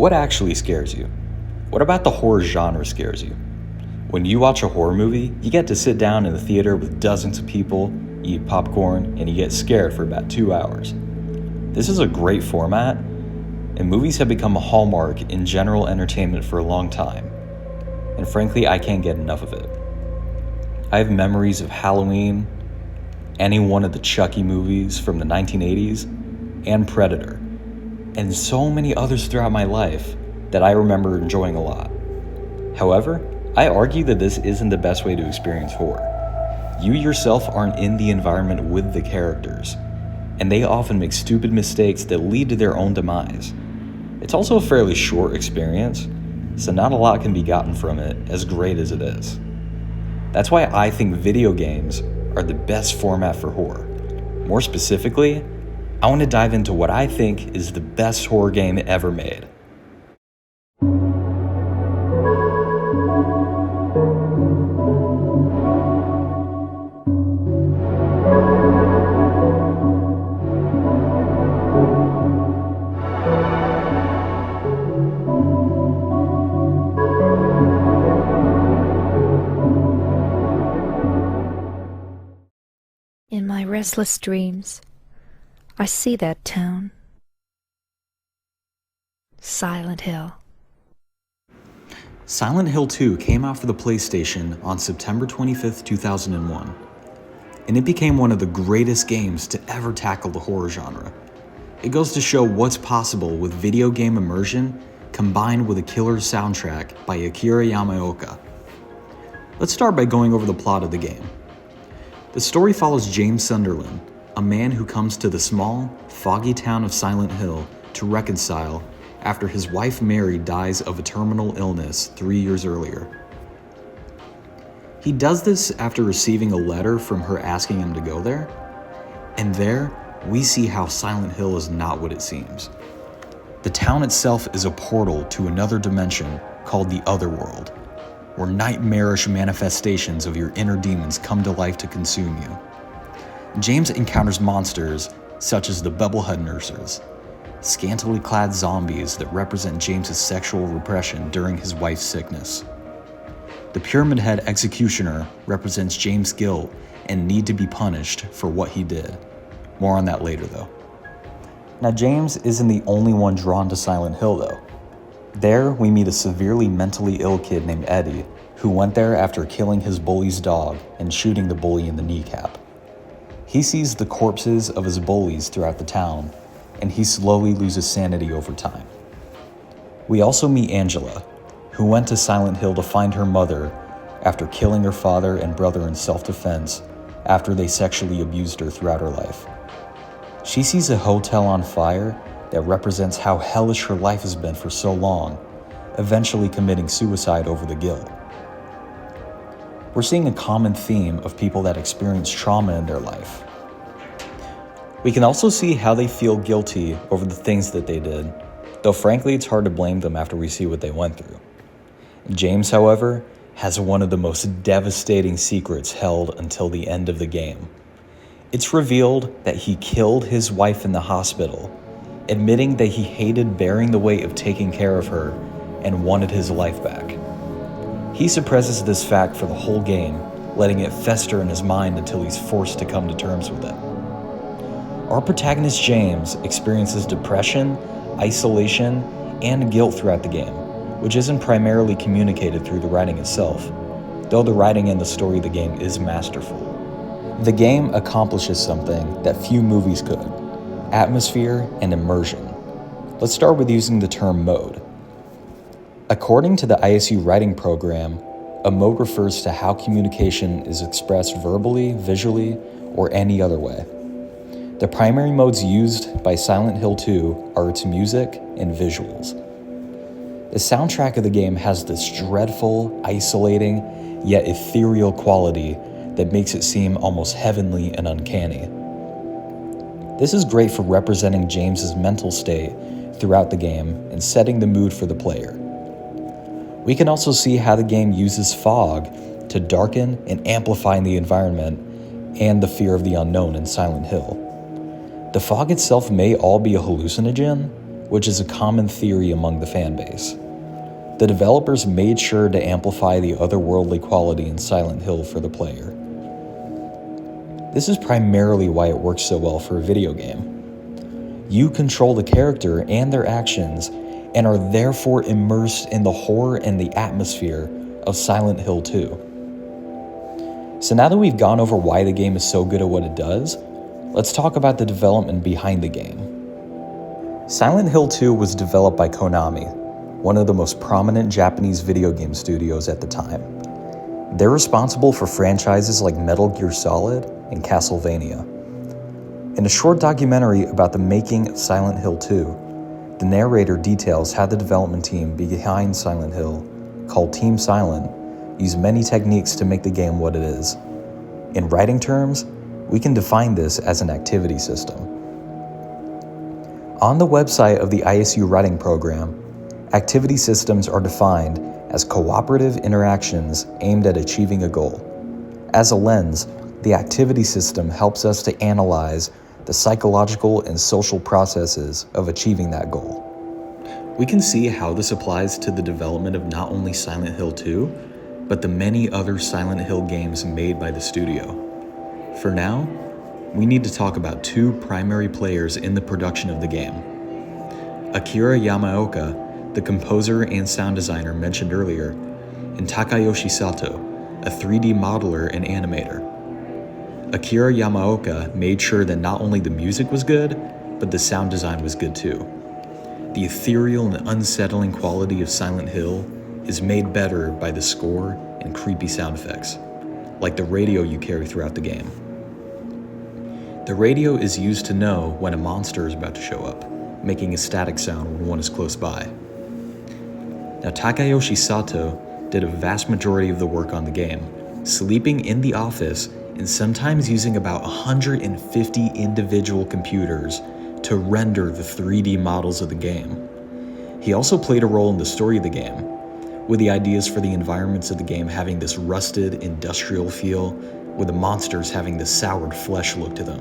What actually scares you? What about the horror genre scares you? When you watch a horror movie, you get to sit down in the theater with dozens of people, eat popcorn, and you get scared for about 2 hours. This is a great format, and movies have become a hallmark in general entertainment for a long time. And frankly, I can't get enough of it. I have memories of Halloween, any one of the Chucky movies from the 1980s, and Predator, and so many others throughout my life that I remember enjoying a lot. However, I argue that this isn't the best way to experience horror. You yourself aren't in the environment with the characters, and they often make stupid mistakes that lead to their own demise. It's also a fairly short experience, so not a lot can be gotten from it, as great as it is. That's why I think video games are the best format for horror. More specifically, I want to dive into what I think is the best horror game ever made. In my restless dreams, I see that town. Silent Hill. Silent Hill 2 came out for the PlayStation on September 25th, 2001, and it became one of the greatest games to ever tackle the horror genre. It goes to show what's possible with video game immersion combined with a killer soundtrack by Akira Yamaoka. Let's start by going over the plot of the game. The story follows James Sunderland, a man who comes to the small, foggy town of Silent Hill to reconcile after his wife Mary dies of a terminal illness 3 years earlier. He does this after receiving a letter from her asking him to go there, and there we see how Silent Hill is not what it seems. The town itself is a portal to another dimension called the Otherworld, where nightmarish manifestations of your inner demons come to life to consume you. James encounters monsters such as the Bubblehead Nurses, scantily clad zombies that represent James's sexual repression during his wife's sickness. The Pyramid Head Executioner represents James' guilt and need to be punished for what he did. More on that later though. Now James isn't the only one drawn to Silent Hill though. There, we meet a severely mentally ill kid named Eddie, who went there after killing his bully's dog and shooting the bully in the kneecap. He sees the corpses of his bullies throughout the town, and he slowly loses sanity over time. We also meet Angela, who went to Silent Hill to find her mother after killing her father and brother in self-defense after they sexually abused her throughout her life. She sees a hotel on fire that represents how hellish her life has been for so long, eventually committing suicide over the guilt. We're seeing a common theme of people that experience trauma in their life. We can also see how they feel guilty over the things that they did, though frankly it's hard to blame them after we see what they went through. James, however, has one of the most devastating secrets held until the end of the game. It's revealed that he killed his wife in the hospital, admitting that he hated bearing the weight of taking care of her and wanted his life back. He suppresses this fact for the whole game, letting it fester in his mind until he's forced to come to terms with it. Our protagonist James experiences depression, isolation, and guilt throughout the game, which isn't primarily communicated through the writing itself, though the writing and the story of the game is masterful. The game accomplishes something that few movies could: atmosphere and immersion. Let's start with using the term mode. According to the ISU writing program, a mode refers to how communication is expressed verbally, visually, or any other way. The primary modes used by Silent Hill 2 are its music and visuals. The soundtrack of the game has this dreadful, isolating, yet ethereal quality that makes it seem almost heavenly and uncanny. This is great for representing James's mental state throughout the game and setting the mood for the player. We can also see how the game uses fog to darken and amplify the environment and the fear of the unknown in Silent Hill. The fog itself may all be a hallucinogen, which is a common theory among the fanbase. The developers made sure to amplify the otherworldly quality in Silent Hill for the player. This is primarily why it works so well for a video game. You control the character and their actions, and are therefore immersed in the horror and the atmosphere of Silent Hill 2. So now that we've gone over why the game is so good at what it does, let's talk about the development behind the game. Silent Hill 2 was developed by KONAMI, one of the most prominent Japanese video game studios at the time. They're responsible for franchises like Metal Gear Solid and Castlevania. In a short documentary about the making of Silent Hill 2, the narrator details how the development team behind Silent Hill, called Team Silent, used many techniques to make the game what it is. In writing terms, we can define this as an activity system. On the website of the ISU writing program, activity systems are defined as cooperative interactions aimed at achieving a goal. As a lens, the activity system helps us to analyze the psychological and social processes of achieving that goal. We can see how this applies to the development of not only Silent Hill 2, but the many other Silent Hill games made by the studio. For now, we need to talk about two primary players in the production of the game. Akira Yamaoka, the composer and sound designer mentioned earlier, and Takayoshi Sato, a 3D modeler and animator. Akira Yamaoka made sure that not only the music was good, but the sound design was good too. The ethereal and unsettling quality of Silent Hill is made better by the score and creepy sound effects, like the radio you carry throughout the game. The radio is used to know when a monster is about to show up, making a static sound when one is close by. Now, Takayoshi Sato did a vast majority of the work on the game, sleeping in the office and sometimes using about 150 individual computers to render the 3D models of the game. He also played a role in the story of the game, with the ideas for the environments of the game having this rusted industrial feel, with the monsters having this soured flesh look to them.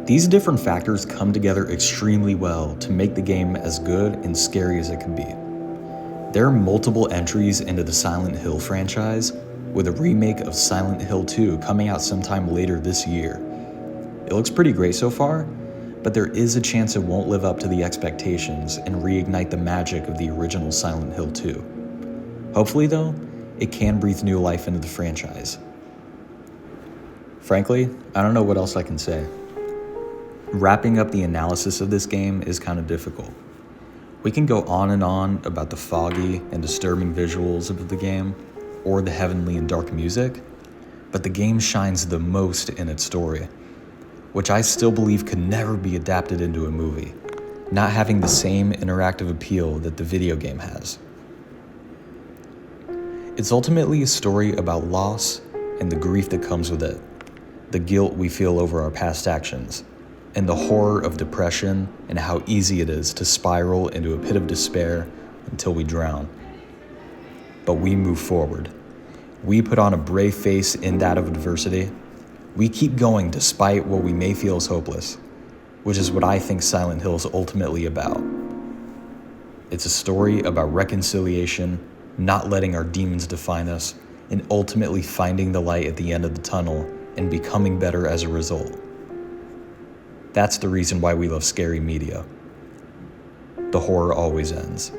These different factors come together extremely well to make the game as good and scary as it can be. There are multiple entries into the Silent Hill franchise, with a remake of Silent Hill 2 coming out sometime later this year. It looks pretty great so far, but there is a chance it won't live up to the expectations and reignite the magic of the original Silent Hill 2. Hopefully though, it can breathe new life into the franchise. Frankly, I don't know what else I can say. Wrapping up the analysis of this game is kind of difficult. We can go on and on about the foggy and disturbing visuals of the game, or the heavenly and dark music, but the game shines the most in its story, which I still believe could never be adapted into a movie, not having the same interactive appeal that the video game has. It's ultimately a story about loss and the grief that comes with it, the guilt we feel over our past actions, and the horror of depression and how easy it is to spiral into a pit of despair until we drown. But we move forward. We put on a brave face in that of adversity. We keep going despite what we may feel is hopeless, which is what I think Silent Hill is ultimately about. It's a story about reconciliation, not letting our demons define us, and ultimately finding the light at the end of the tunnel and becoming better as a result. That's the reason why we love scary media. The horror always ends.